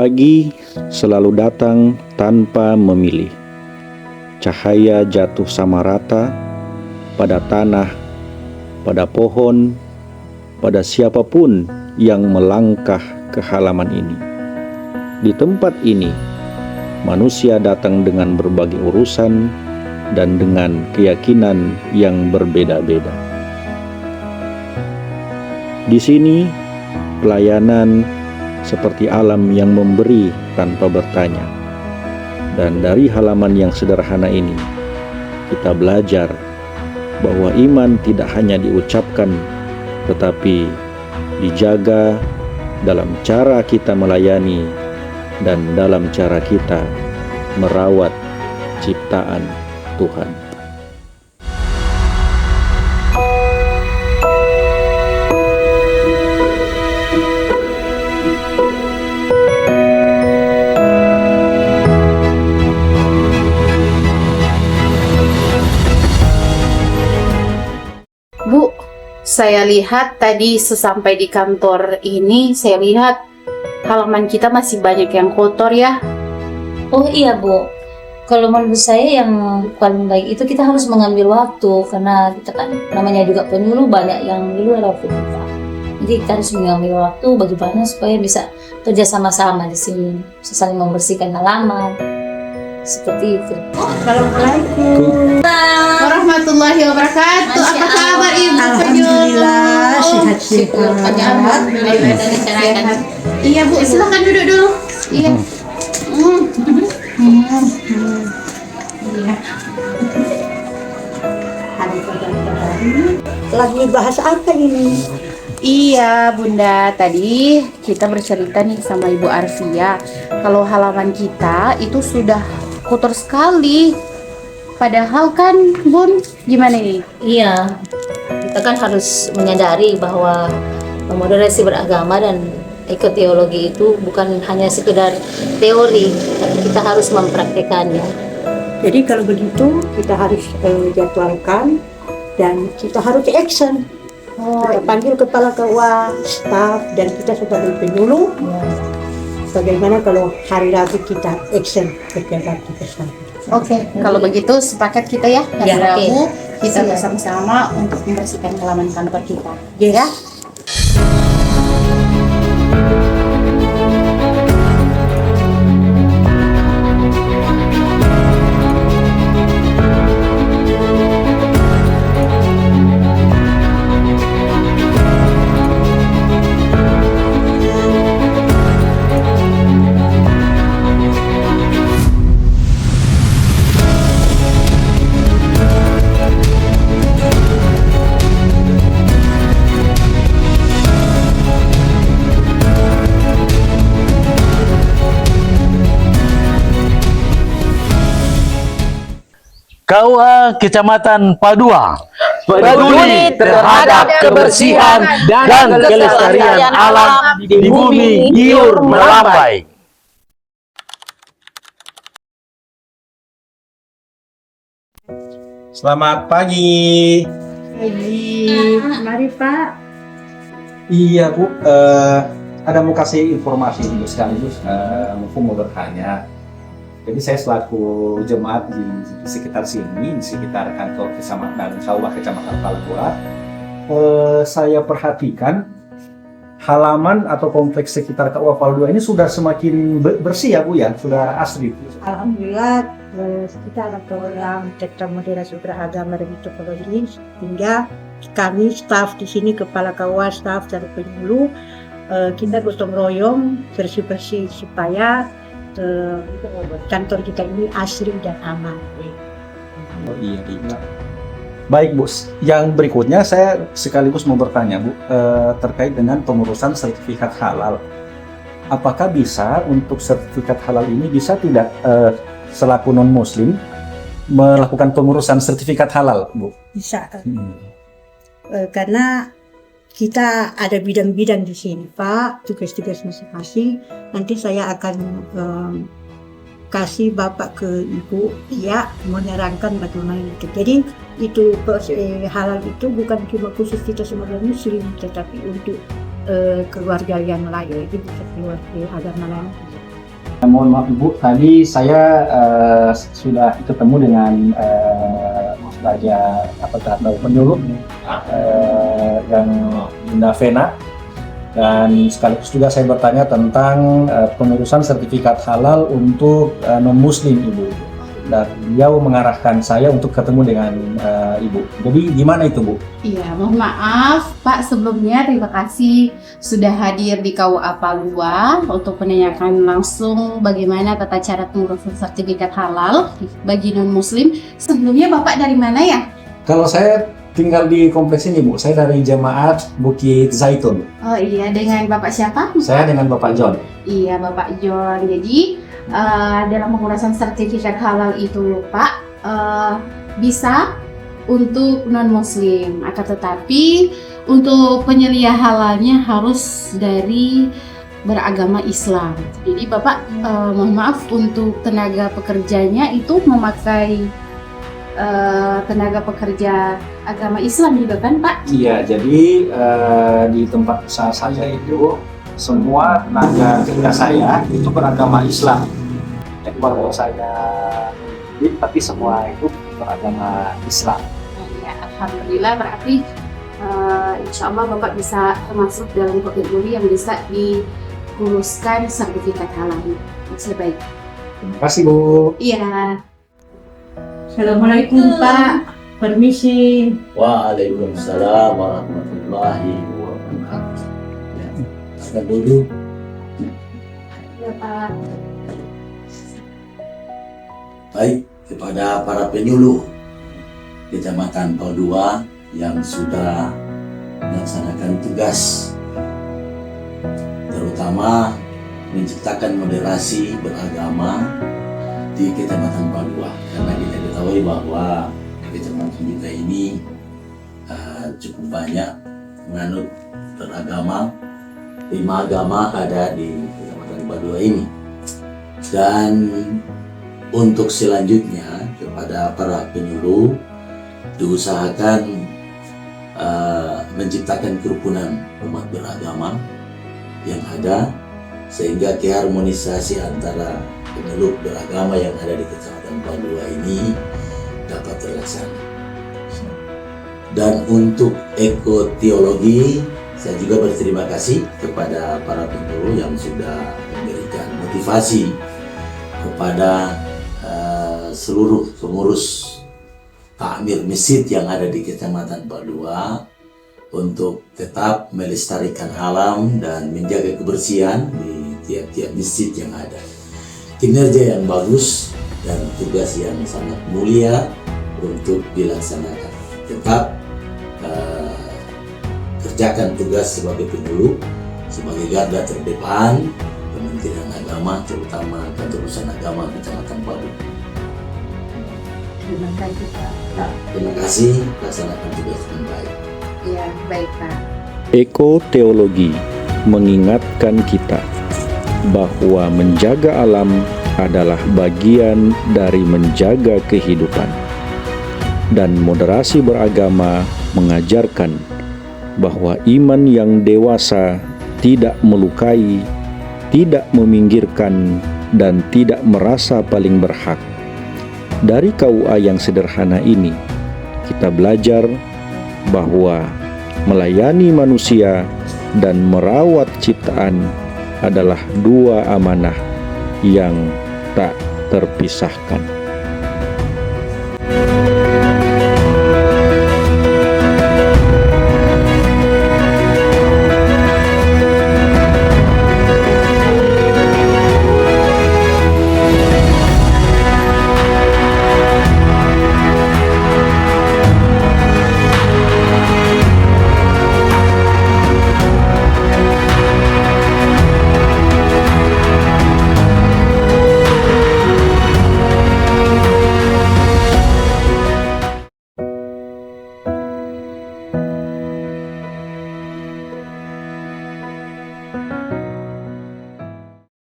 Pagi selalu datang tanpa memilih. Cahaya jatuh sama rata pada tanah, pada pohon, pada siapapun yang melangkah ke halaman ini. Di tempat ini, manusia datang dengan berbagai urusan dan dengan keyakinan yang berbeda-beda. Di sini, pelayanan seperti alam yang memberi tanpa bertanya. Dan dari halaman yang sederhana ini, kita belajar bahwa iman tidak hanya diucapkan, tetapi dijaga dalam cara kita melayani dan dalam cara kita merawat ciptaan Tuhan. Bu, saya lihat tadi sesampai di kantor ini, saya lihat halaman kita masih banyak yang kotor ya. Oh iya Bu, kalau menurut saya yang paling baik itu kita harus mengambil waktu, karena kita kan namanya juga penyuluh, banyak yang di luar waktu kita. Jadi kita harus mengambil waktu bagaimana supaya bisa kerja sama-sama di sini, saling membersihkan halaman seperti itu. Assalamualaikum Warahmatullahi wabarakatuh. Masya Apa kabar Allah. Ibu Alhamdulillah, sehat-sehat. Alhamdulillah. Iya Bu, silakan duduk dulu. Iya. Lagi bahas apa ini? Iya Bunda, tadi kita bercerita nih sama Ibu Arfia kalau halaman kita itu sudah kotor sekali. Padahal kan Bun, gimana nih? Iya, kita kan harus menyadari bahwa moderasi beragama dan ekoteologi itu bukan hanya sekedar teori, tapi kita harus mempraktikannya. Jadi kalau begitu kita harus jadwalkan dan kita harus action. Kita panggil kepala KUA, staf, dan kita sebagai penyuluh. Bagaimana kalau hari Rabu kita action kerja bakti bersama. Oke, kalau begitu sepakat kita ya hari Ya, Rabu oke. kita Siap. bersama-sama untuk membersihkan halaman kantor kita. Ya. KUA Kecamatan Padua peduli terhadap kebersihan dan kelestarian alam di bumi Giur Melambai. Selamat pagi. Mari Pak. Iya Bu, ada mau kasih informasi dulu sekaligus, mau bertanya. Jadi saya selaku jemaat di sekitar sini, di sekitar kantor kecamatan KUA Kecamatan Padua, saya perhatikan halaman atau kompleks sekitar KUA Padua ini sudah semakin bersih ya Bu ya, sudah asri. Alhamdulillah kita ada program Citra Moderasi Beragama dan Ekologi, sehingga kami staf di sini, kepala KUA, staf dan penyuluh, kita gotong royong bersih-bersih supaya kantor kita ini asri dan aman. Oh iya. Baik Bu, yang berikutnya saya sekaligus mau bertanya Bu, terkait dengan pengurusan sertifikat halal. Apakah bisa untuk sertifikat halal ini bisa tidak selaku non-muslim melakukan pengurusan sertifikat halal Bu? Bisa, karena kita ada bidang-bidang di sini Pak, tugas-tugas masing-masing. Nanti saya akan kasih Bapak ke Ibu, ya, menerangkan bagaimana itu. Jadi itu halal itu bukan cuma khusus kita sebagai muslim, tetapi untuk keluarga yang lain, itu bisa keluar ke agama lain. Mohon maaf Ibu, tadi saya sudah ketemu dengan Ustazah atau penyuluh yang Bunda Vena, dan sekaligus juga saya bertanya tentang pengurusan sertifikat halal untuk non-muslim Ibu, dan beliau mengarahkan saya untuk ketemu dengan Ibu. Jadi gimana itu Bu? Iya, mohon maaf Pak, sebelumnya terima kasih sudah hadir di KUA Padua untuk menanyakan langsung bagaimana tata cara pengurusan sertifikat halal bagi non-muslim. Sebelumnya Bapak dari mana ya? Kalau saya tinggal di kompleks ini Bu, saya dari Jemaat Bukit Zaitun. Oh iya, dengan Bapak siapa? Saya dengan Bapak John. Iya, Bapak John. Jadi dalam pengurusan sertifikat halal itu Pak bisa untuk non-muslim, akan tetapi untuk penyelia halalnya harus dari beragama Islam. Jadi Bapak mohon maaf, untuk tenaga pekerjanya itu memakai tenaga pekerja agama Islam juga kan Pak? Iya, jadi di tempat usaha saya itu semua tenaga kerja saya itu beragama Islam. Jadi kalau saya tapi semua itu beragama Islam. Ya, alhamdulillah, berarti insya Allah Bapak bisa termasuk dalam kategori yang bisa dikuruskan sertifikat halal. Masih baik. Terima kasih Bu. Iya. Assalamualaikum Pak, permisi. Waalaikumsalam warahmatullahi wabarakatuh. Ya, silakan dulu. Ya Pak. Baik, kepada para penyuluh Kecamatan Padua yang sudah melaksanakan tugas, terutama menciptakan moderasi beragama di Kecamatan Padua, karena kita ketahui bahwa di kecamatan kita ini cukup banyak menganut beragama, 5 agama ada di Kecamatan Padua ini. Dan untuk selanjutnya kepada para penyuluh diusahakan menciptakan kerukunan umat beragama yang ada, sehingga keharmonisasi antara penyuluh beragama yang ada di Kecamatan Padua ini dapat terlaksana. Dan untuk ekoteologi, saya juga berterima kasih kepada para penyuluh yang sudah memberikan motivasi kepada seluruh pengurus takmir masjid yang ada di Kecamatan Padua untuk tetap melestarikan alam dan menjaga kebersihan di tiap-tiap masjid yang ada. Kinerja yang bagus dan tugas yang sangat mulia untuk dilaksanakan. Tetap kerjakan tugas sebagai penyuluh, sebagai garda terdepan Kementerian Agama, terutama Keterusan Agama Kecamatan Padua. Terima kasih Pak. Terima kasih, laksanakan tugas dengan baik. Ya, baik Pak. Ekoteologi mengingatkan kita bahwa menjaga alam adalah bagian dari menjaga kehidupan. Dan moderasi beragama mengajarkan bahwa iman yang dewasa tidak melukai, tidak meminggirkan, dan tidak merasa paling berhak. Dari KUA yang sederhana ini, kita belajar bahwa melayani manusia dan merawat ciptaan adalah 2 amanah yang tak terpisahkan.